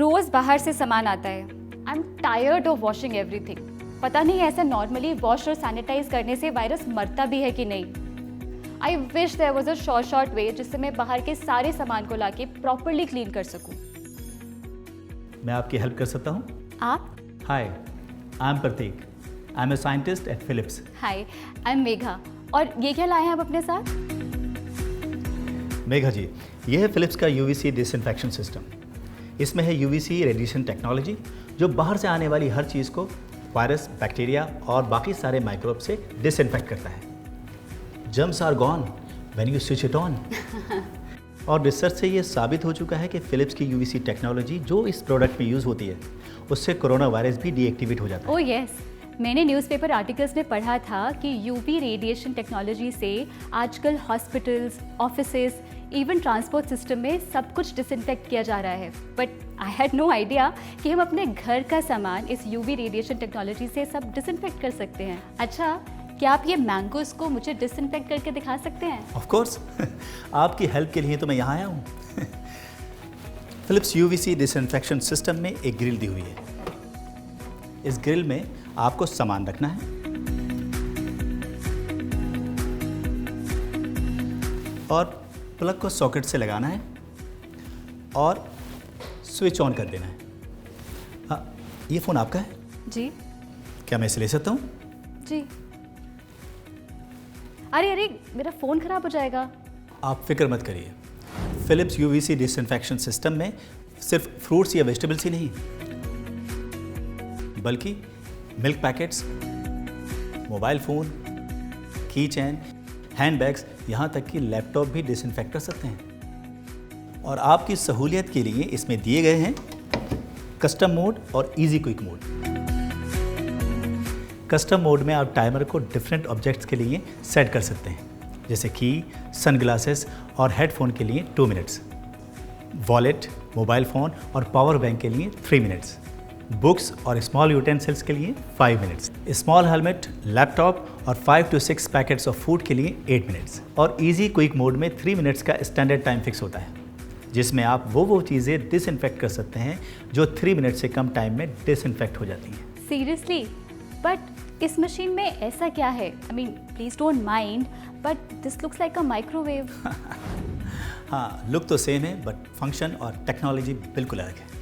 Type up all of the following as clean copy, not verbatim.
रोज बाहर से सामान आता है। I am tired of washing everything. पता नहीं ऐसा नॉर्मली वॉश और सैनिटाइज करने से वायरस मरता भी है कि नहीं। I wish there was a short way जिससे मैं बाहर के सारे सामान को लाके प्रॉपरली क्लीन कर सकूं। मैं आपकी हेल्प कर सकता हूँ? आप? Hi, I am Prateek. I am a scientist at Philips. Hi, I am Megha. और ये क्या लाए हैं आप अपने साथ? मेघा जी, ये है फिलिप्स का यूवीसी डिसइंफेक्शन सिस्टम। इसमें है यूवीसी रेडिएशन टेक्नोलॉजी जो बाहर से आने वाली हर चीज़ को वायरस, बैक्टीरिया और बाकी सारे माइक्रोब से डिसइंफेक्ट करता है। Germs are gone when you switch it on. और रिसर्च से ये साबित हो चुका है कि फिलिप्स की यूवीसी टेक्नोलॉजी जो इस प्रोडक्ट में यूज़ होती है उससे कोरोना वायरस भी डीएक्टिवेट हो जाता है। ओह यस, मैंने न्यूज़पेपर आर्टिकल्स में पढ़ा था कि यूवी रेडिएशन टेक्नोलॉजी से आजकल hospitals, offices, even transport system में सब कुछ डिसइंफेक्ट किया जा रहा है। But I had no idea कि हम अपने घर का सामान इस यूवी रेडिएशन टेक्नोलॉजी से सब डिसइंफेक्ट कर सकते हैं। अच्छा, क्या आप ये मैंगोज को मुझे डिसइंफेक्ट करके दिखा सकते हैं? Of course. आपकी हेल्प के लिए तो मैं यहाँ आया हूँ। फिलिप्स यूवीसी डिसइंफेक्शन सिस्टम में एक ग्रिल दी हुई है। इस ग्रिल में आपको सामान रखना है और प्लग को सॉकेट से लगाना है और स्विच ऑन कर देना है। हाँ, ये फ़ोन आपका है? जी। क्या मैं इसे ले सकता हूँ? जी। अरे मेरा फ़ोन ख़राब हो जाएगा। आप फिक्र मत करिए। फिलिप्स यूवीसी डिसइंफेक्शन सिस्टम में सिर्फ फ्रूट्स या वेजिटेबल्स ही नहीं बल्कि मिल्क पैकेट्स, मोबाइल फ़ोन, की चेन, हैंडबैग्स, यहाँ तक कि लैपटॉप भी डिसइंफेक्ट कर सकते हैं। और आपकी सहूलियत के लिए इसमें दिए गए हैं कस्टम मोड और easy quick mode. Custom mode में आप टाइमर को डिफरेंट ऑब्जेक्ट्स के लिए सेट कर सकते हैं, जैसे कि सनग्लासेस और हेडफोन के लिए 2 मिनट्स, वॉलेट, मोबाइल फ़ोन और पावर बैंक के लिए 3 मिनट्स, बुक्स और स्मॉल यूटेंसिल्स के लिए 5 मिनट्स, स्मॉल हेलमेट, लैपटॉप और 5 to 6 पैकेट्स ऑफ फूड के लिए 8 मिनट्स। और इजी क्विक मोड में 3 मिनट्स का स्टैंडर्ड टाइम फिक्स होता है, जिसमें आप वो चीज़ें डिसइंफेक्ट कर सकते हैं जो 3 मिनट से कम टाइम में डिसइंफेक्ट हो जाती हैं। सीरियसली? बट इस मशीन में ऐसा क्या है? I mean, please don't mind, but this looks like a microwave. हाँ, लुक तो सेम है बट फंक्शन और टेक्नोलॉजी बिल्कुल अलग है।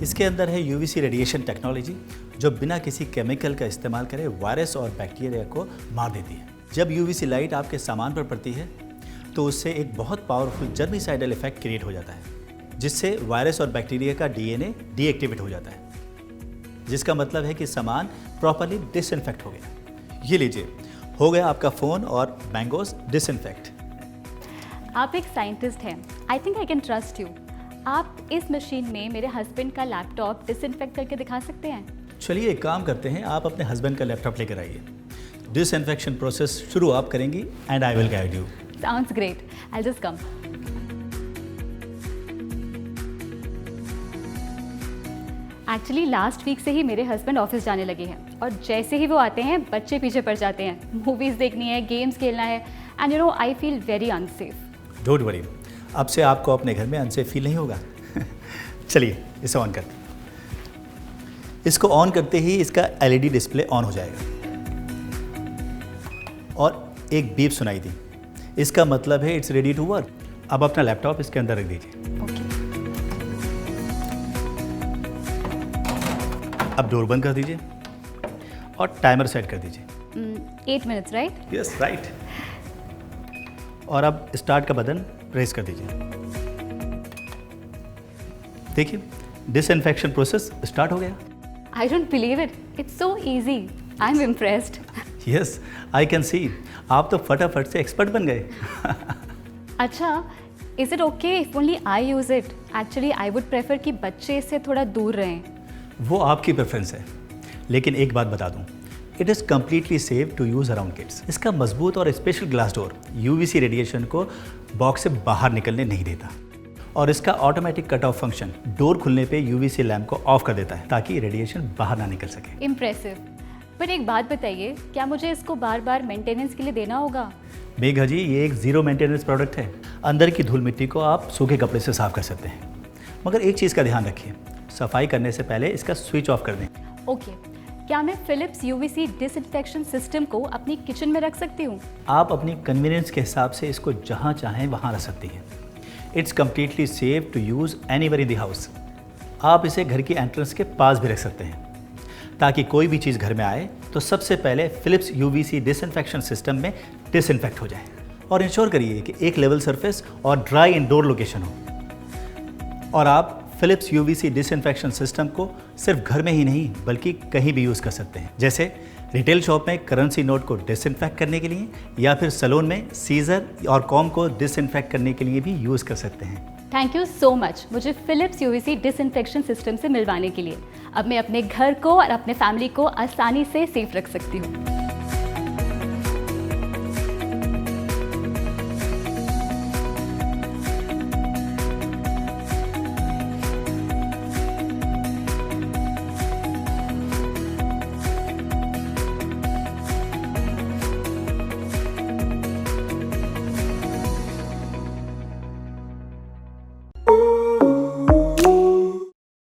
इसके अंदर है यूवीसी रेडिएशन टेक्नोलॉजी जो बिना किसी केमिकल का इस्तेमाल करे वायरस और बैक्टीरिया को मार देती है। जब यूवीसी लाइट आपके सामान पर पड़ती है तो उससे एक बहुत पावरफुल जर्मिसाइडल इफेक्ट क्रिएट हो जाता है, जिससे वायरस और बैक्टीरिया का डीएनए डीएक्टिवेट हो जाता है, जिसका मतलब है कि सामान प्रॉपर्ली डिसइंफेक्ट हो गया। ये लीजिए, हो गया आपका फ़ोन और मैंगोज डिसइंफेक्ट। आप एक साइंटिस्ट हैं, I think I can trust you. आप इस मशीन में मेरे हस्बैंड का लैपटॉप डिसइंफेक्ट करके दिखा सकते हैं? चलिए एक काम करते हैं, आप अपने हस्बैंड का लैपटॉप लेकर आइए। डिसइंफेक्शन प्रोसेस शुरू आप करेंगी and I will guide you. Sounds great, I just come. Actually last week से ही मेरे हस्बैंड ऑफिस जाने लगे हैं और जैसे ही वो आते हैं बच्चे पीछे पड़ जाते हैं। मूवीज़ देखनी है, गेम्स खेलना है, and you know I feel very unsafe. Don't worry, अब से आपको अपने घर में अनसेफ फील नहीं होगा। चलिए इसे ऑन करते हैं। इसको ऑन करते ही इसका एलईडी डिस्प्ले ऑन हो जाएगा और एक बीप सुनाई दी। इसका मतलब है इट्स रेडी टू वर्क। अब अपना लैपटॉप इसके अंदर रख दीजिए। अब डोर बंद कर दीजिए और टाइमर सेट कर दीजिए। 8 मिनट्स, राइट? Yes, right. और अब स्टार्ट का बटन प्रेस कर दीजिए। देखिए, डिसइंफेक्शन प्रोसेस स्टार्ट हो गया। I don't believe it, it's so easy. I am impressed. Yes, I can see. आप तो फटाफट से एक्सपर्ट बन गए। अच्छा, is it okay if only I use it? Actually I would prefer कि बच्चे इससे थोड़ा दूर रहें। वो आपकी प्रेफरेंस है, लेकिन एक बात बता दूं, it is completely safe to use around kids. इसका मजबूत और special glass door UVC radiation को बॉक्स से बाहर निकलने नहीं देता और इसका automatic cut off function door खुलने पे यूवीसी लैम्प को ऑफ कर देता है ताकि रेडिएशन बाहर ना निकल सके। इम्प्रेसिव। पर एक बात बताइए, क्या मुझे इसको बार बार मेंटेनेंस के लिए देना होगा? मेघा जी, ये एक ज़ीरो मेंटेनेंस प्रोडक्ट है। अंदर की धूल मिट्टी को आप सूखे कपड़े से साफ कर सकते हैं, मगर एक चीज़ का ध्यान रखिए, सफाई करने से पहले इसका स्विच ऑफ कर दें। ओके, क्या मैं फिलिप्स यूवीसी डिसइंफेक्शन सिस्टम को अपनी किचन में रख सकती हूँ? आप अपनी कन्वीनियंस के हिसाब से इसको जहाँ चाहें वहाँ रख सकती हैं। It's completely safe to use anywhere in the house. आप इसे घर की एंट्रेंस के पास भी रख सकते हैं ताकि कोई भी चीज़ घर में आए तो सबसे पहले फिलिप्स यूवीसी डिसइंफेक्शन सिस्टम में डिसइंफेक्ट हो जाए। और इंश्योर करिए कि एक लेवल सरफेस और ड्राई इंडोर लोकेशन हो। और आप फिलिप्स यूवीसी डिसइंफेक्शन सिस्टम को सिर्फ घर में ही नहीं बल्कि कहीं भी यूज़ कर सकते हैं, जैसे रिटेल शॉप में करेंसी नोट को डिसइंफेक्ट करने के लिए या फिर सैलून में सीजर और कॉम को डिसइंफेक्ट करने के लिए भी यूज़ कर सकते हैं। थैंक यू सो मच मुझे फिलिप्स यूवीसी डिसइंफेक्शन सिस्टम से मिलवाने के लिए। अब मैं अपने घर को और अपने फैमिली को आसानी से सेफ रख सकती हूँ।